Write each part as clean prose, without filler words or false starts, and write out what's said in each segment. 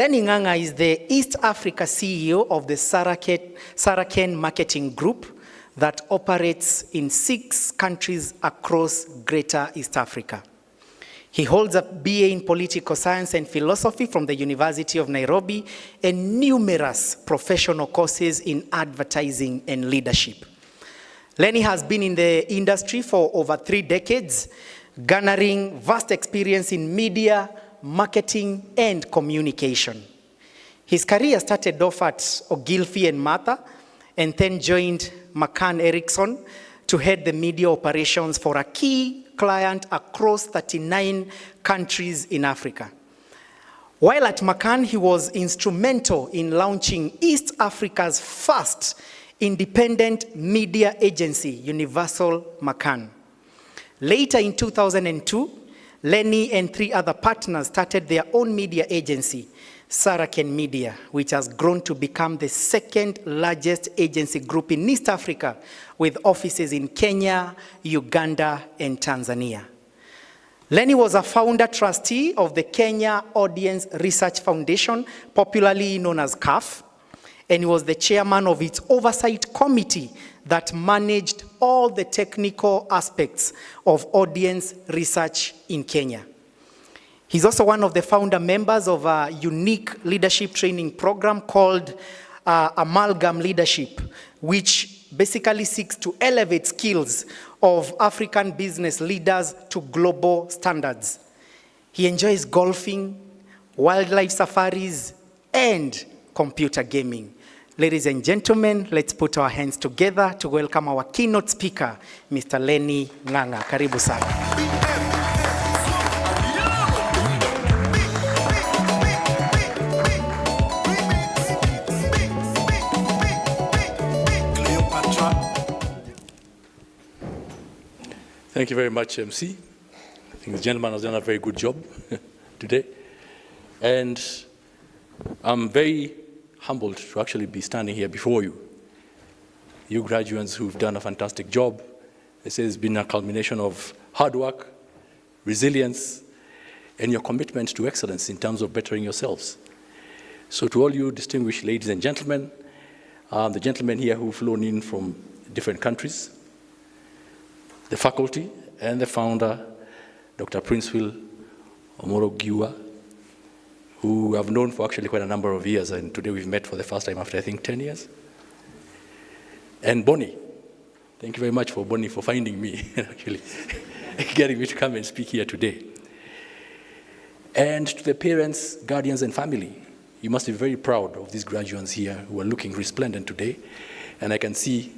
Lenny Ng'ang'a is the East Africa CEO of the Saraken Marketing Group that operates in 6 countries across Greater East Africa. He holds a BA in Political Science and Philosophy from the University of Nairobi and numerous professional courses in advertising and leadership. Lenny has been in the industry for over 3 decades, garnering vast experience in media, marketing, and communication. His career started off at Ogilvy and Mather, and then joined McCann Erickson to head the media operations for a key client across 39 countries in Africa. While at McCann, he was instrumental in launching East Africa's first independent media agency, Universal McCann. Later in 2002, Lenny and 3 other partners started their own media agency, Saraken Media, which has grown to become the 2nd largest agency group in East Africa, with offices in Kenya, Uganda, and Tanzania. Lenny was a founder trustee of the Kenya Audience Research Foundation, popularly known as CAF, and he was the chairman of its oversight committee that managed all the technical aspects of audience research in Kenya. He's also one of the founder members of a unique leadership training program called Amalgam Leadership, which basically seeks to elevate skills of African business leaders to global standards. He enjoys golfing, wildlife safaris, and computer gaming. Ladies and gentlemen, let's put our hands together to welcome our keynote speaker, Mr. Lenny Ng'ang'a. Karibu sana. Thank you very much, MC. I think the gentleman has done a very good job today. And I'm very humbled to actually be standing here before you. You graduates who've done a fantastic job. This has been a culmination of hard work, resilience, and your commitment to excellence in terms of bettering yourselves. So to all you distinguished ladies and gentlemen, the gentlemen here who've flown in from different countries, the faculty and the founder, Dr. Princewill Omoro-Giwa, who I've known for actually quite a number of years, and today we've met for the first time after, I think, 10 years. And Bonnie, thank you very much for Bonnie for finding me, and actually getting me to come and speak here today. And to the parents, guardians, and family, you must be very proud of these graduates here who are looking resplendent today, and I can see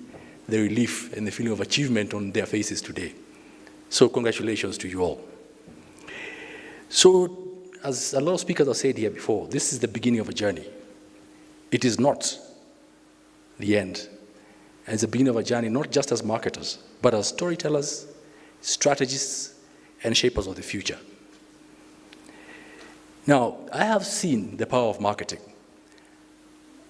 the relief and the feeling of achievement on their faces today. So congratulations to you all. So, as a lot of speakers have said here before, this is the beginning of a journey. It is not the end. And it's the beginning of a journey, not just as marketers, but as storytellers, strategists, and shapers of the future. Now, I have seen the power of marketing.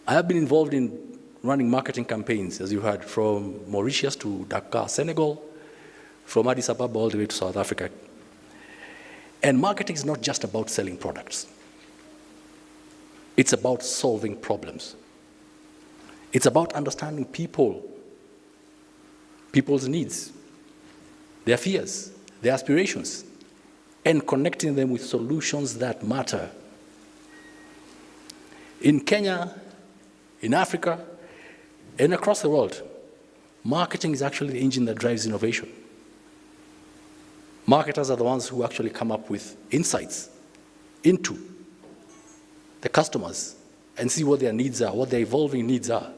I have been involved in running marketing campaigns, as you heard, from Mauritius to Dakar, Senegal, from Addis Ababa all the way to South Africa. And marketing is not just about selling products. It's about solving problems. It's about understanding people, people's needs, their fears, their aspirations, and connecting them with solutions that matter. In Kenya, in Africa, and across the world, marketing is actually the engine that drives innovation. Marketers are the ones who actually come up with insights into the customers and see what their needs are, what their evolving needs are.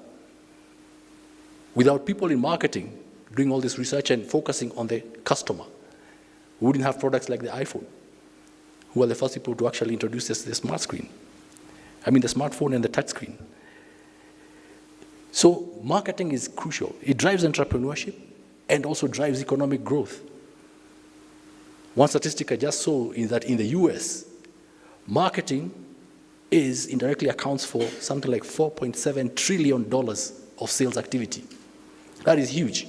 Without people in marketing doing all this research and focusing on the customer, we wouldn't have products like the iPhone, who are the first people to actually introduce the smart screen. I mean, the smartphone and the touch screen. So marketing is crucial. It drives entrepreneurship and also drives economic growth. One statistic I just saw is that in the US, marketing indirectly accounts for something like $4.7 trillion of sales activity. That is huge.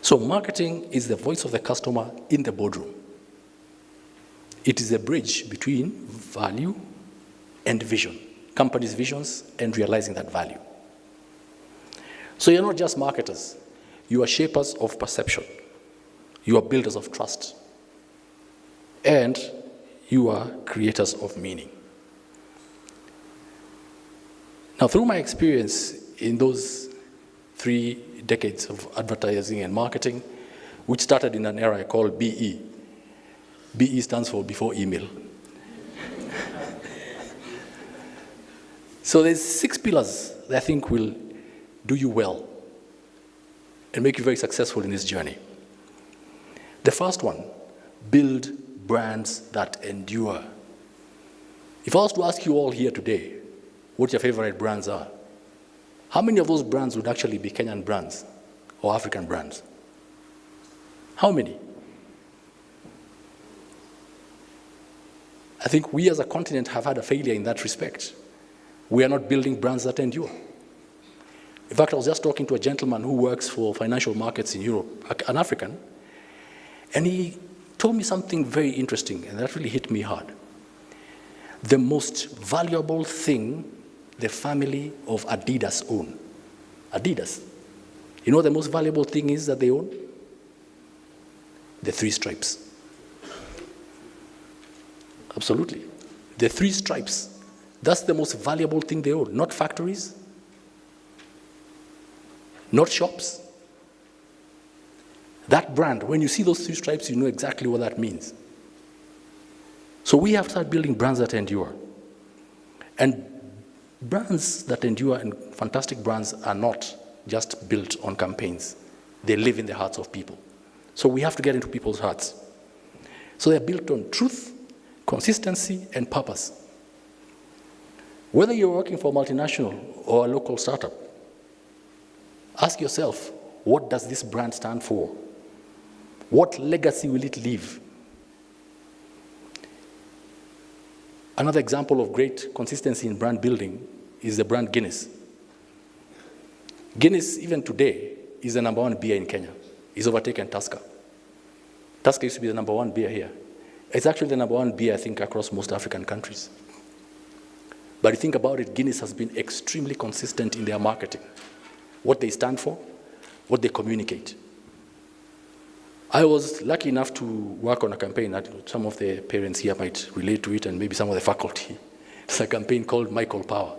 So marketing is the voice of the customer in the boardroom. It is a bridge between value and vision, companies' visions and realizing that value. So you're not just marketers, you are shapers of perception, you are builders of trust, and you are creators of meaning. Now, through my experience in those 3 decades of advertising and marketing, which started in an era called BE. BE stands for before email. So there's 6 pillars that I think will do you well and make you very successful in this journey. The first one, build brands that endure. If I was to ask you all here today what your favorite brands are, how many of those brands would actually be Kenyan brands or African brands? How many? I think we as a continent have had a failure in that respect. We are not building brands that endure. In fact, I was just talking to a gentleman who works for financial markets in Europe, an African, and he told me something very interesting, and that really hit me hard. The most valuable thing the family of Adidas own. Adidas. You know what the most valuable thing is that they own? The 3 stripes. Absolutely. The 3 stripes. That's the most valuable thing they own. Not factories, not shops. That brand, when you see those 3 stripes, you know exactly what that means. So we have to start building brands that endure. And brands that endure and fantastic brands are not just built on campaigns. They live in the hearts of people. So we have to get into people's hearts. So they're built on truth, consistency, and purpose. Whether you're working for a multinational or a local startup, ask yourself, what does this brand stand for? What legacy will it leave? Another example of great consistency in brand building is the brand Guinness. Guinness, even today, is the #1 beer in Kenya. It's overtaken Tusker. Tusker used to be the #1 beer here. It's actually the #1 beer, I think, across most African countries. But you think about it, Guinness has been extremely consistent in their marketing, what they stand for, what they communicate. I was lucky enough to work on a campaign that some of the parents here might relate to it, and maybe some of the faculty. It's a campaign called Michael Power.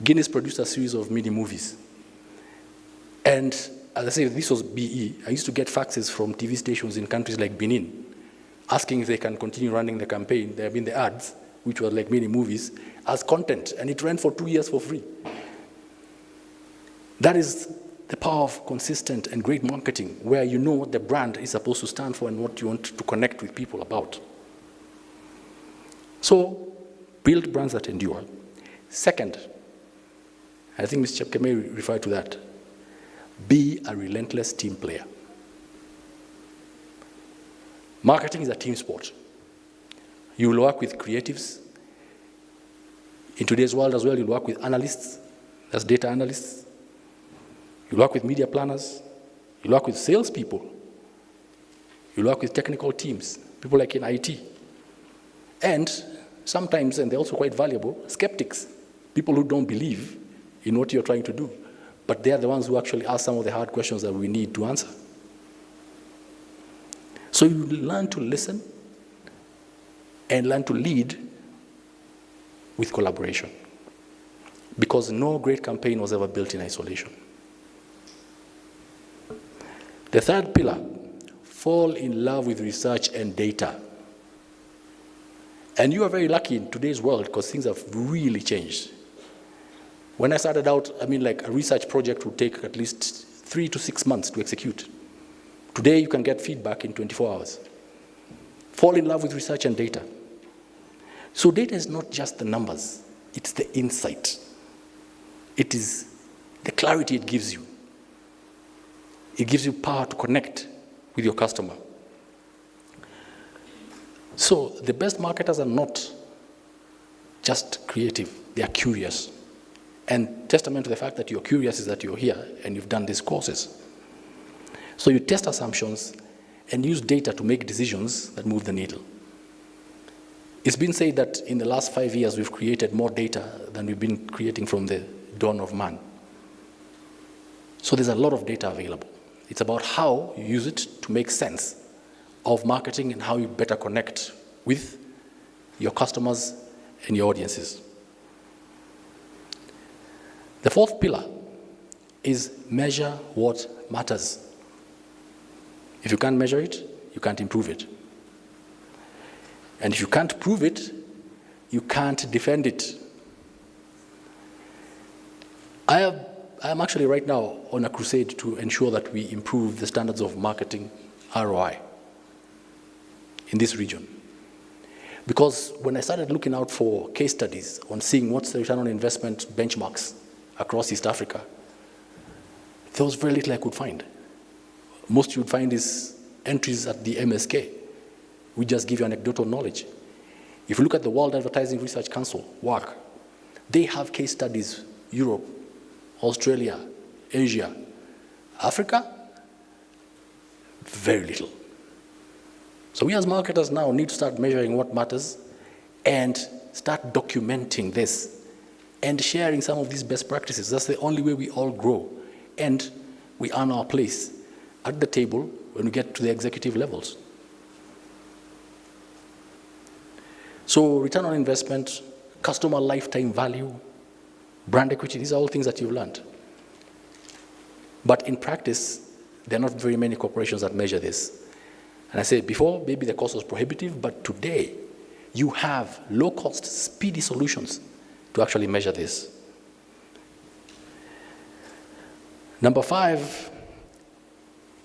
Guinness produced a series of mini movies. And as I say, this was BE. I used to get faxes from TV stations in countries like Benin, asking if they can continue running the campaign. There have been the ads, which were like mini movies, as content, and it ran for 2 years for free. That is the power of consistent and great marketing, where you know what the brand is supposed to stand for and what you want to connect with people about. So, build brands that endure. Second, I think Mr. Chepkemei referred to that, be a relentless team player. Marketing is a team sport. You will work with creatives. In today's world as well, you'll work with analysts, that's data analysts. You work with media planners, you work with salespeople, you work with technical teams, people like in IT. And sometimes, and they're also quite valuable, skeptics, people who don't believe in what you're trying to do. But they're the ones who actually ask some of the hard questions that we need to answer. So you learn to listen and learn to lead with collaboration. Because no great campaign was ever built in isolation. The third pillar, fall in love with research and data. And you are very lucky in today's world because things have really changed. When I started out, a research project would take at least 3 to 6 months to execute. Today, you can get feedback in 24 hours. Fall in love with research and data. So data is not just the numbers, it's the insight. It is the clarity it gives you. It gives you power to connect with your customer. So the best marketers are not just creative, they are curious. And testament to the fact that you're curious is that you're here and you've done these courses. So you test assumptions and use data to make decisions that move the needle. It's been said that in the last 5 years, we've created more data than we've been creating from the dawn of man. So there's a lot of data available. It's about how you use it to make sense of marketing and how you better connect with your customers and your audiences. The fourth pillar is measure what matters. If you can't measure it, you can't improve it. And if you can't prove it, you can't defend it. I am actually right now on a crusade to ensure that we improve the standards of marketing ROI in this region. Because when I started looking out for case studies on seeing what's the return on investment benchmarks across East Africa, there was very little I could find. Most you would find is entries at the MSK. We just give you anecdotal knowledge. If you look at the World Advertising Research Council work, they have case studies, Europe, Australia, Asia, Africa, very little. So we as marketers now need to start measuring what matters and start documenting this and sharing some of these best practices. That's the only way we all grow and we earn our place at the table when we get to the executive levels. So return on investment, customer lifetime value, brand equity, these are all things that you've learned. But in practice, there are not very many corporations that measure this. And I said before, maybe the cost was prohibitive, but today you have low-cost, speedy solutions to actually measure this. Number 5,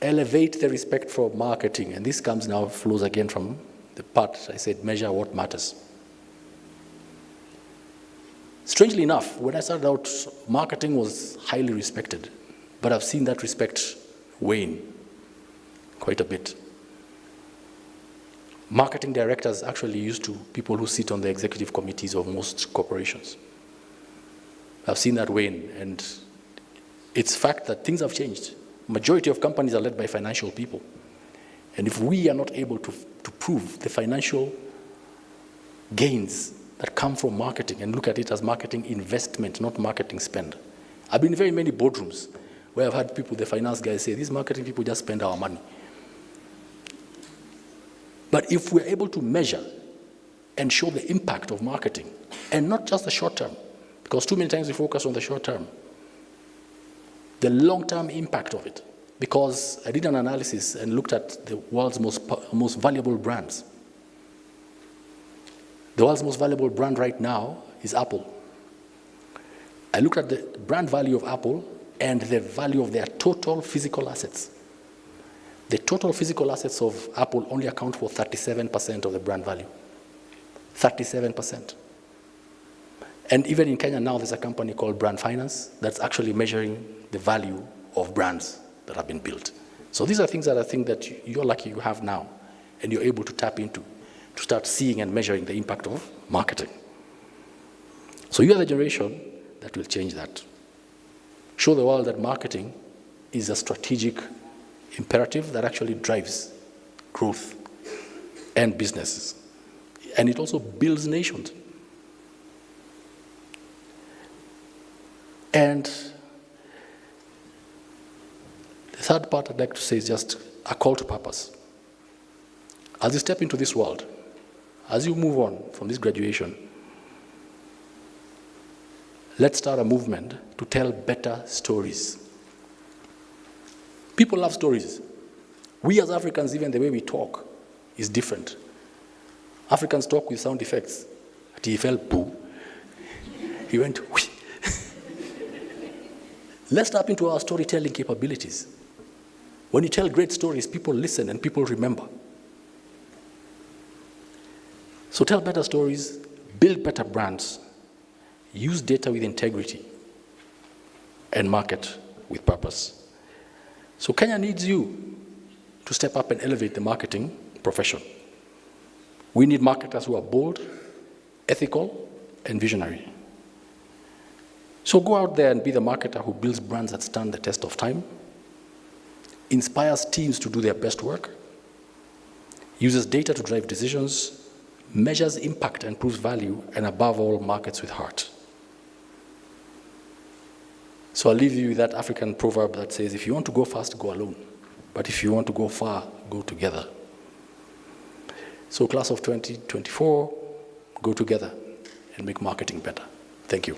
elevate the respect for marketing. And this comes now, flows again from the part I said, measure what matters. Strangely enough, when I started out, marketing was highly respected, but I've seen that respect wane quite a bit. Marketing directors actually used to people who sit on the executive committees of most corporations. I've seen that wane, and it's fact that things have changed. Majority of companies are led by financial people. And if we are not able to prove the financial gains that come from marketing and look at it as marketing investment, not marketing spend. I've been in very many boardrooms where I've had people, the finance guys say, these marketing people just spend our money. But if we're able to measure and show the impact of marketing, and not just the short term, because too many times we focus on the short term, the long-term impact of it. Because I did an analysis and looked at the world's most valuable brands. The world's most valuable brand right now is Apple. I looked at the brand value of Apple and the value of their total physical assets. The total physical assets of Apple only account for 37% of the brand value. 37%. And even in Kenya now, there's a company called Brand Finance that's actually measuring the value of brands that have been built. So these are things that I think that you're lucky you have now, and you're able to tap into to start seeing and measuring the impact of marketing. So you are the generation that will change that. Show the world that marketing is a strategic imperative that actually drives growth and businesses. And it also builds nations. And the third part I'd like to say is just a call to purpose. As you step into this world, as you move on from this graduation, let's start a movement to tell better stories. People love stories. We as Africans, even the way we talk is different. Africans talk with sound effects. He fell poo. He went whee. Let's tap into our storytelling capabilities. When you tell great stories, people listen and people remember. So tell better stories, build better brands, use data with integrity, and market with purpose. So Kenya needs you to step up and elevate the marketing profession. We need marketers who are bold, ethical, and visionary. So go out there and be the marketer who builds brands that stand the test of time, inspires teams to do their best work, uses data to drive decisions, measures impact and proves value, and above all, markets with heart. So I'll leave you with that African proverb that says, if you want to go fast, go alone. But if you want to go far, go together. So class of 2024, go together and make marketing better. Thank you.